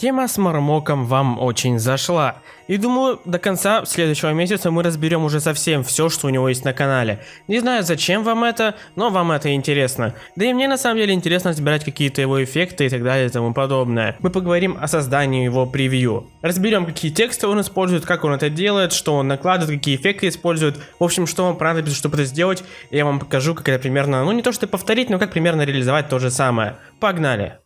Тема с Мармоком вам очень зашла. И думаю, до конца следующего месяца мы разберем уже совсем все, что у него есть на канале. Не знаю, зачем вам это, но вам это интересно. Да и мне на самом деле интересно разбирать какие-то его эффекты и так далее и тому подобное. Мы поговорим о создании его превью. Разберем, какие тексты он использует, как он это делает, что он накладывает, какие эффекты использует. В общем, что вам понадобится, чтобы это сделать. И я вам покажу, как это примерно, ну не то что повторить, но как примерно реализовать то же самое. Погнали!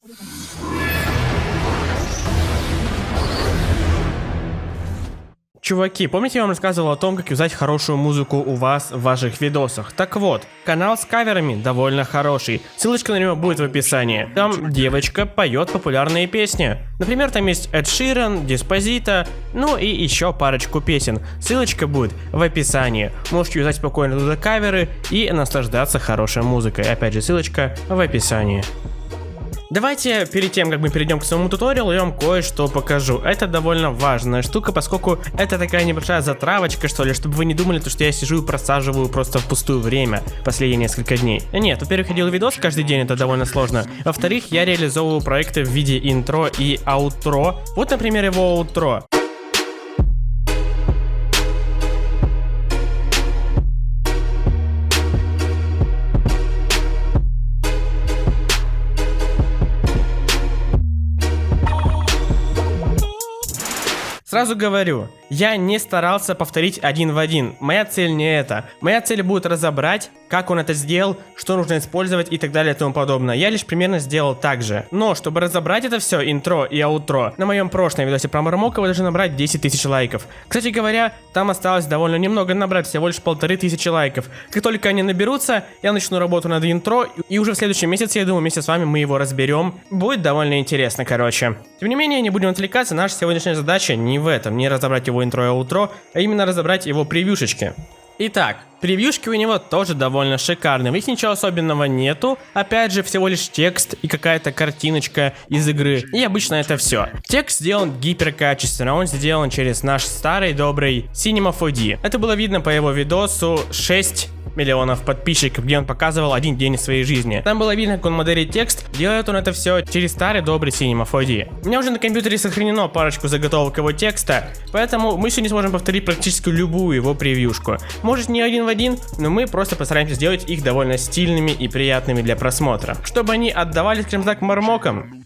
Чуваки, помните, я вам рассказывал о том, как юзать хорошую музыку у вас в ваших видосах? Так вот, канал с каверами довольно хороший. Ссылочка на него будет в описании. Там девочка поет популярные песни. Например, там есть Эд Ширан, Диспозита, ну и еще парочку песен. Ссылочка будет в описании. Можете юзать спокойно туда каверы и наслаждаться хорошей музыкой. Опять же, ссылочка в описании. Давайте перед тем, как мы перейдем к своему туториалу, я вам кое-что покажу. Это довольно важная штука, поскольку это такая небольшая затравочка, что ли, чтобы вы не думали, что я сижу и просаживаю просто впустую время последние несколько дней. Нет, во-первых, я делаю видос каждый день, это довольно сложно. Во-вторых, я реализовываю проекты в виде интро и аутро. Вот, например, его аутро. Сразу говорю, я не старался повторить один в один. Моя цель не это. Моя цель будет разобрать, как он это сделал, что нужно использовать и так далее и тому подобное. Я лишь примерно сделал так же. Но, чтобы разобрать это все, интро и аутро, на моем прошлом видосе про Мармока вы должны набрать 10 тысяч лайков. Кстати говоря, там осталось довольно немного набрать, всего лишь 1500 лайков. Как только они наберутся, я начну работу над интро, и уже в следующем месяце, я думаю, вместе с вами мы его разберем. Будет довольно интересно, короче. Тем не менее, не будем отвлекаться, наша сегодняшняя задача не в этом, не разобрать его интро и аутро, а именно разобрать его превьюшечки. Итак, превьюшки у него тоже довольно шикарные, в них ничего особенного нету, опять же всего лишь текст и какая-то картиночка из игры, и обычно это все. Текст сделан гиперкачественно, он сделан через наш старый добрый Cinema 4D. Это было видно по его видосу 6 миллионов подписчиков, где он показывал один день своей жизни. Там было видно, как он моделит текст, делает он это все через старый добрый Cinema 4D. У меня уже на компьютере сохранено парочку заготовок его текста, поэтому мы сегодня сможем повторить практически любую его превьюшку. Может не один в один, но мы просто постараемся сделать их довольно стильными и приятными для просмотра, чтобы они отдавали, скажем так, мармокам.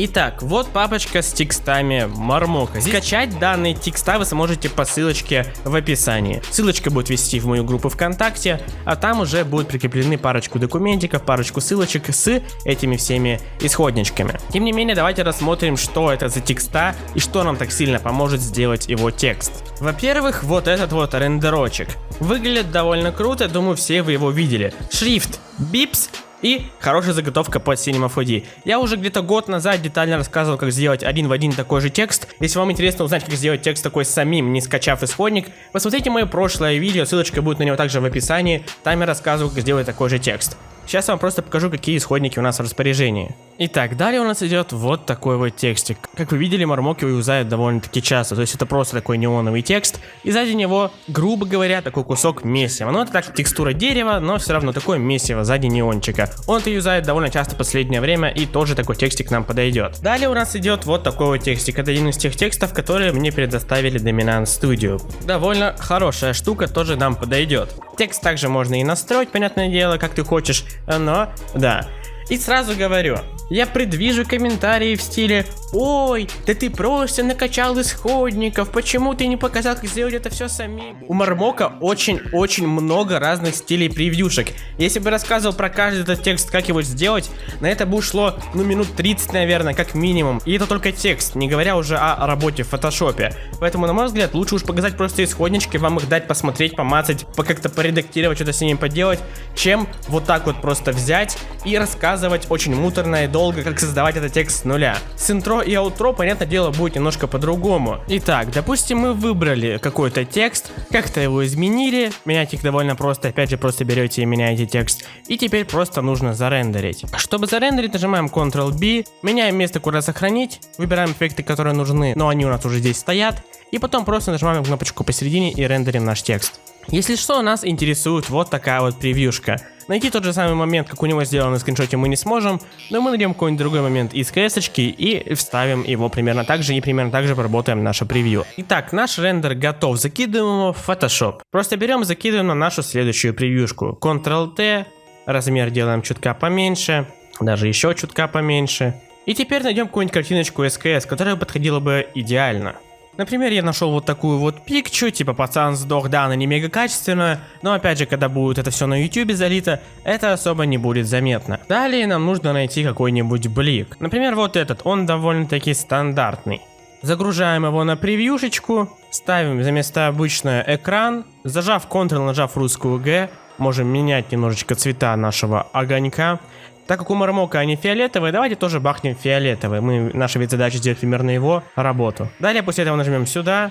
Итак, вот папочка с текстами Мармока. Скачать данные текста вы сможете по ссылочке в описании. Ссылочка будет вести в мою группу ВКонтакте, а там уже будут прикреплены парочку документиков, парочку ссылочек с этими всеми исходничками. Тем не менее, давайте рассмотрим, что это за текста и что нам так сильно поможет сделать его текст. Во-первых, вот этот вот рендерочек. Выглядит довольно круто, думаю, все вы его видели. Шрифт Bips и хорошая заготовка под Cinema 4D. Я уже где-то год назад детально рассказывал, как сделать один в один такой же текст. Если вам интересно узнать, как сделать текст такой самим, не скачав исходник, посмотрите мое прошлое видео, ссылочка будет на него также в описании. Там я рассказываю, как сделать такой же текст. Сейчас я вам просто покажу, какие исходники у нас в распоряжении. Итак, далее у нас идет вот такой вот текстик. Как вы видели, Мармок его юзает довольно-таки часто. То есть это просто такой неоновый текст. И сзади него, грубо говоря, такой кусок месива. Ну это так, текстура дерева, но все равно такое месиво сзади неончика. Он это юзает довольно часто в последнее время, и тоже такой текстик нам подойдет. Далее у нас идет вот такой вот текстик. Это один из тех текстов, которые мне предоставили Dominant Studio. Довольно хорошая штука, тоже нам подойдет. Текст также можно и настроить, понятное дело, как ты хочешь, но да. И сразу говорю, я предвижу комментарии в стиле: ой, да ты просто накачал исходников, почему ты не показал, как сделать это все самим? У Мармока очень много разных стилей превьюшек. Если бы рассказывал про каждый этот текст, как его сделать, на это бы ушло, ну, минут 30, наверное, как минимум. И это только текст, не говоря уже о работе в фотошопе. Поэтому, на мой взгляд, лучше уж показать просто исходнички, вам их дать посмотреть, помацать, как-то поредактировать, что-то с ними поделать, чем вот так вот просто взять и рассказывать очень муторно и долго, как создавать этот текст с нуля. С интро и аутро, понятное дело, будет немножко по-другому. Итак, допустим, мы выбрали какой-то текст, как-то его изменили, менять их довольно просто, опять же, просто берете и меняете текст, и теперь просто нужно зарендерить. Чтобы зарендерить, нажимаем Ctrl-B, меняем место, куда сохранить, выбираем эффекты, которые нужны, но они у нас уже здесь стоят, и потом просто нажимаем кнопочку посередине и рендерим наш текст. Если что, нас интересует вот такая вот превьюшка. Найти тот же самый момент, как у него сделано на скриншоте, мы не сможем, но мы найдем какой-нибудь другой момент из CS-очки и вставим его примерно так же, и примерно так же поработаем наше превью. Итак, наш рендер готов, закидываем его в Photoshop. Просто берем и закидываем на нашу следующую превьюшку. Ctrl-T, размер делаем чутка поменьше, даже еще чутка поменьше. И теперь найдем какую-нибудь картиночку SKS, которая подходила бы идеально. Например, я нашел вот такую вот пикчу, типа пацан сдох, да, она не мега качественная, но опять же, когда будет это все на YouTube залито, это особо не будет заметно. Далее нам нужно найти какой-нибудь блик. Например, вот этот, он довольно-таки стандартный. Загружаем его на превьюшечку, ставим вместо обычного экран, зажав Ctrl, нажав русскую Г, можем менять немножечко цвета нашего огонька. Так как у Мармока они фиолетовые, давайте тоже бахнем фиолетовый. Наша ведь задача сделать примерно его работу. Далее после этого нажмем сюда,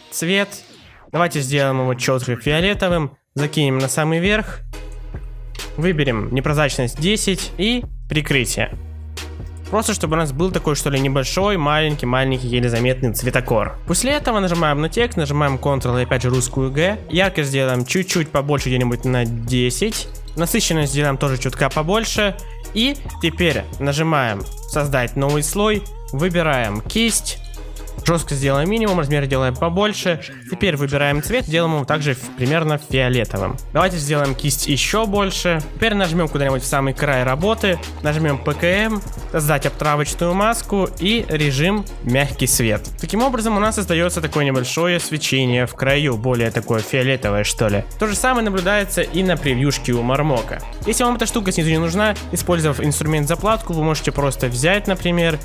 цвет. Давайте сделаем его четко фиолетовым, закинем на самый верх. Выберем непрозрачность 10 и прикрытие. Просто чтобы у нас был такой, что ли, небольшой, маленький, еле заметный цветокор. После этого нажимаем на текст, нажимаем Ctrl и опять же русскую Г. Яркость сделаем чуть-чуть побольше, где-нибудь на 10. Насыщенность сделаем тоже чутка побольше. И теперь нажимаем создать новый слой, выбираем кисть. Жестко сделаем минимум, размер делаем побольше. Теперь выбираем цвет, делаем его также примерно фиолетовым. Давайте сделаем кисть еще больше. Теперь нажмем куда-нибудь в самый край работы, нажмем ПКМ, создать обтравочную маску и режим мягкий свет. Таким образом у нас остается такое небольшое свечение в краю, более такое фиолетовое, что ли. То же самое наблюдается и на превьюшке у Мармока. Если вам эта штука снизу не нужна, использовав инструмент заплатку, вы можете просто взять, например,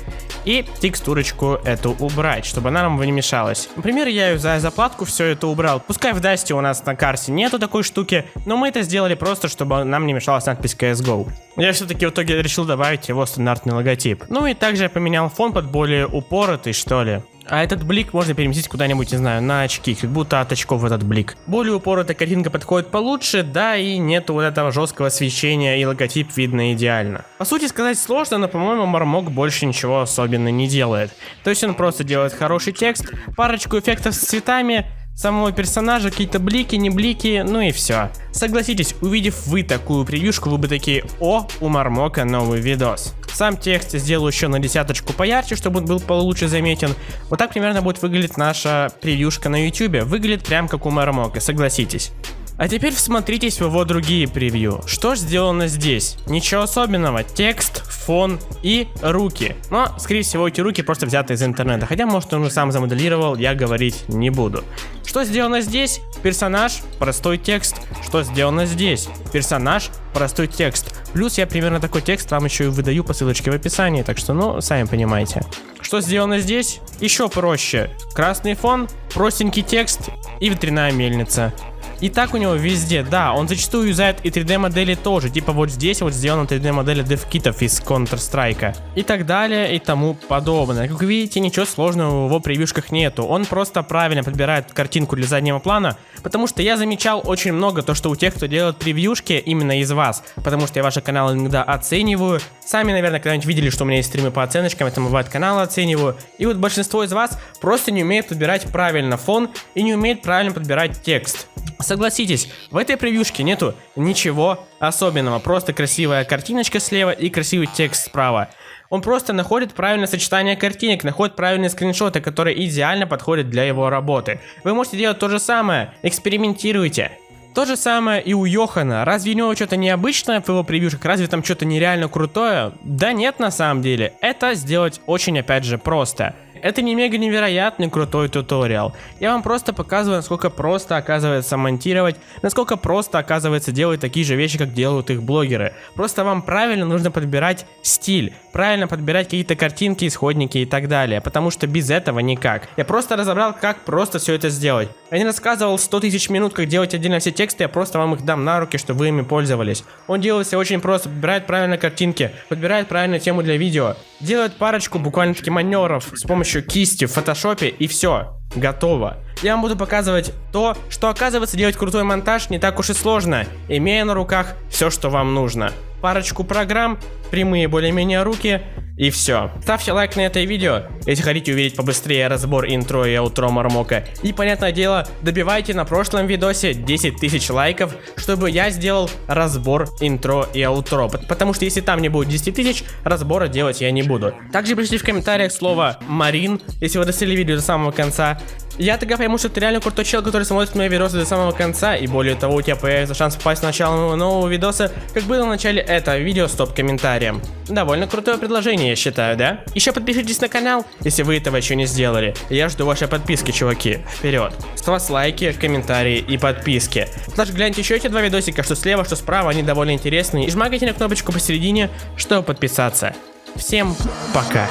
и текстурочку эту убрать, чтобы она нам не мешалась. Например, я за заплатку все это убрал. Пускай в Дасте у нас на карте нету такой штуки, но мы это сделали просто, чтобы нам не мешалась надпись CSGO. Я все-таки в итоге решил добавить его стандартный логотип. Ну и также я поменял фон под более упоротый, что ли. А этот блик можно переместить куда-нибудь, не знаю, на очки, как будто от очков этот блик. Более упоротая картинка подходит получше, да, и нету вот этого жесткого освещения, и логотип видно идеально. По сути сказать сложно, но, по-моему, Мармок больше ничего особенно не делает. То есть он просто делает хороший текст, парочку эффектов с цветами, самого персонажа, какие-то блики, не блики, ну и все. Согласитесь, увидев вы такую превьюшку, вы бы такие: о, у Мармока новый видос. Сам текст сделаю еще на 10 поярче, чтобы он был получше заметен. Вот так примерно будет выглядеть наша превьюшка на YouTube. Выглядит прям как у Мармока, согласитесь. А теперь всмотритесь в его другие превью. Что же сделано здесь? Ничего особенного. Текст, фон и руки. Но, скорее всего, эти руки просто взяты из интернета. Хотя, может, он уже сам замоделировал, я говорить не буду. Что сделано здесь? Персонаж, простой текст. Что сделано здесь? Персонаж, простой текст. Плюс я примерно такой текст вам еще и выдаю по ссылочке в описании. Так что, ну, сами понимаете. Что сделано здесь? Еще проще. Красный фон, простенький текст и ветряная мельница. И так у него везде, да, он зачастую юзает и 3D модели тоже, типа вот здесь вот сделана 3D модели девкитов из Counter-Strike и так далее и тому подобное. Как вы видите, ничего сложного в его превьюшках нету, он просто правильно подбирает картинку для заднего плана, потому что я замечал очень много то, что у тех, кто делает превьюшки именно из вас, потому что я ваши каналы иногда оцениваю, сами, наверное, когда-нибудь видели, что у меня есть стримы по оценочкам, это бывает каналы оцениваю, и вот большинство из вас просто не умеет подбирать правильно фон и не умеет правильно подбирать текст. Согласитесь, в этой превьюшке нету ничего особенного, просто красивая картиночка слева и красивый текст справа. Он просто находит правильное сочетание картинок, находит правильные скриншоты, которые идеально подходят для его работы. Вы можете делать то же самое, экспериментируйте. То же самое и у Йохана. Разве у него что-то необычное в его превьюшках? Разве там что-то нереально крутое? Да нет, на самом деле. Это сделать очень, опять же, просто. Это не мега невероятный крутой туториал. Я вам просто показываю, насколько просто оказывается монтировать, насколько просто оказывается делать такие же вещи, как делают их блогеры. Просто вам правильно нужно подбирать стиль, правильно подбирать какие-то картинки, исходники и так далее, потому что без этого никак. Я просто разобрал, как просто все это сделать. Я не рассказывал 100 тысяч минут, как делать отдельно все тексты, я просто вам их дам на руки, чтобы вы ими пользовались. Он делает все очень просто, подбирает правильно картинки, подбирает правильную тему для видео, делает парочку буквально-таки маневров с помощью кисти в фотошопе, и все, готово. Я вам буду показывать то, что оказывается делать крутой монтаж не так уж и сложно, имея на руках все, что вам нужно. Парочку программ, прямые более-менее руки, и все. Ставьте лайк на это видео, если хотите увидеть побыстрее разбор интро и аутро Мармока. И, понятное дело, добивайте на прошлом видосе 10 тысяч лайков, чтобы я сделал разбор интро и аутро. Потому что если там не будет 10 тысяч, разбора делать я не буду. Также пишите в комментариях слово Марин, если вы досмотрели видео до самого конца. Я тогда пойму, что ты реально крутой чел, который смотрит мои видосы до самого конца, и более того, у тебя появится шанс попасть в начало моего нового видоса, как было в начале этого видео с топ-комментарием. Довольно крутое предложение, я считаю, да? Еще подпишитесь на канал, если вы этого еще не сделали. Я жду вашей подписки, чуваки. Вперед. С вас лайки, комментарии и подписки. Также гляньте еще эти два видосика, что слева, что справа, они довольно интересные, и жмакайте на кнопочку посередине, чтобы подписаться. Всем пока.